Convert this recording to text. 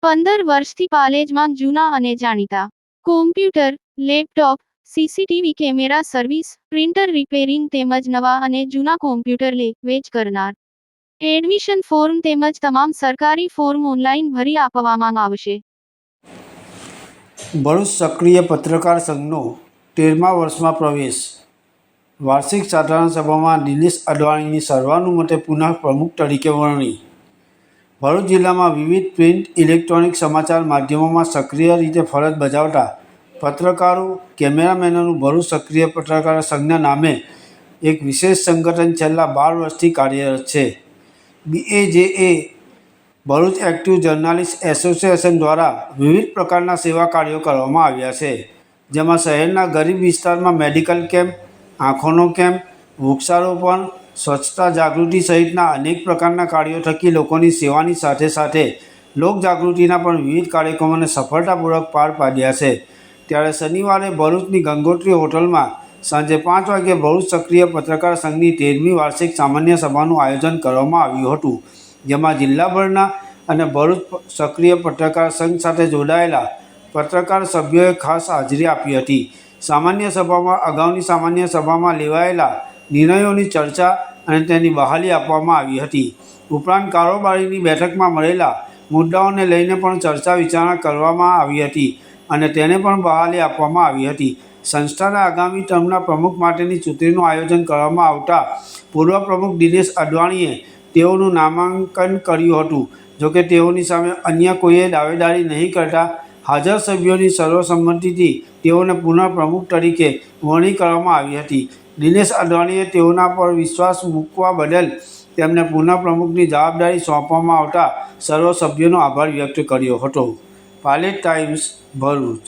15 વર્ષથી પાલેજમાં જૂના અને જાણીતા computer, laptop, CCTV camera service, printer repairing તેમજ નવા અને જૂના કોમ્પ્યુટર લે વેચ કરનાર. એડમિશન ફોર્મ તેમજ તમામ સરકારી ફોર્મ ઓનલાઈન ભરી આપવામાં આવશે. ભરૂચ સક્રિય પત્રકાર સંઘનો 13મા વર્ષમાં પ્રવેશ. વાર્ષિક સાધારણ સભામાં દિનેશ અડવાણીની સર્વાનુમતે પુનઃ પ્રમુખ તરીકે વરણી. ભરૂચ જિલ્લામાં વિવિધ પ્રિન્ટ ઇલેક્ટ્રોનિક સમાચાર માધ્યમોમાં સક્રિય રીતે ફરજ બજાવતા પત્રકારો, કેમેરામેનોનું ભરૂચ સક્રિય પત્રકાર સંઘના નામે એક વિશેષ સંગઠન છેલ્લા 12 વર્ષથી કાર્યરત છે. BAJA Bharuch active journalist association દ્વારા વિવિધ પ્રકારના સેવા કાર્યો કરવામાં આવ્યા છે, જેમાં શહેરના ગરીબ વિસ્તારમાં મેડિકલ કેમ્પ, આંખોનો કેમ્પ, વૃક્ષારોપણ, સ્વચ્છતા જાગૃતિ સહિતના અનેક પ્રકારના કાર્યો થકી લોકોની સેવાની સાથે સાથે લોકજાગૃતિના પણ વિવિધ કાર્યક્રમોને સફળતાપૂર્વક પાર પાડ્યા છે. ત્યારે શનિવારે ભરૂચની ગંગોત્રી હોટલમાં સાંજે 5 વાગ્યે ભરૂચ સક્રિય પત્રકાર સંઘની 13મી વાર્ષિક સામાન્ય સભાનું આયોજન કરવામાં આવ્યું હતું, જેમાં જિલ્લાભરના અને ભરૂચ સક્રિય પત્રકાર સંઘ સાથે જોડાયેલા પત્રકાર સભ્યોએ ખાસ હાજરી આપી હતી. સામાન્ય સભામાં અગાઉની સામાન્ય સભામાં લેવાયેલા નિર્ણયોની ચર્ચા અને તેની બહાલી આપવામાં આવી હતી. ઉપરાંત કારોબારીની બેઠકમાં મળેલા મુદ્દાઓને લઈને પણ ચર્ચા વિચારણા કરવામાં આવી હતી અને તેને પણ બહાલી આપવામાં આવી હતી. સંસ્થાના આગામી ટર્મના પ્રમુખ માટેની ચૂંટણીનું આયોજન કરવામાં આવતા પૂર્વ પ્રમુખ દિનેશ અડવાણીએ તેઓનું નામાંકન કર્યું હતું. જોકે તેઓની સામે અન્ય કોઈએ દાવેદારી નહીં કરતા હાજર સભ્યોની સર્વસંમતિથી તેઓને પુનઃ પ્રમુખ તરીકે વરણી કરવામાં આવી હતી. દિનેશ અડવાણીએ તેઓના પર વિશ્વાસ મૂકવા બદલ તેમને પુનઃ પ્રમુખની જવાબદારી સોંપવામાં આવતા સર્વ સભ્યોનો આભાર વ્યક્ત કર્યો હતો. પાલેજ ટાઈમ્સ, ભરૂચ.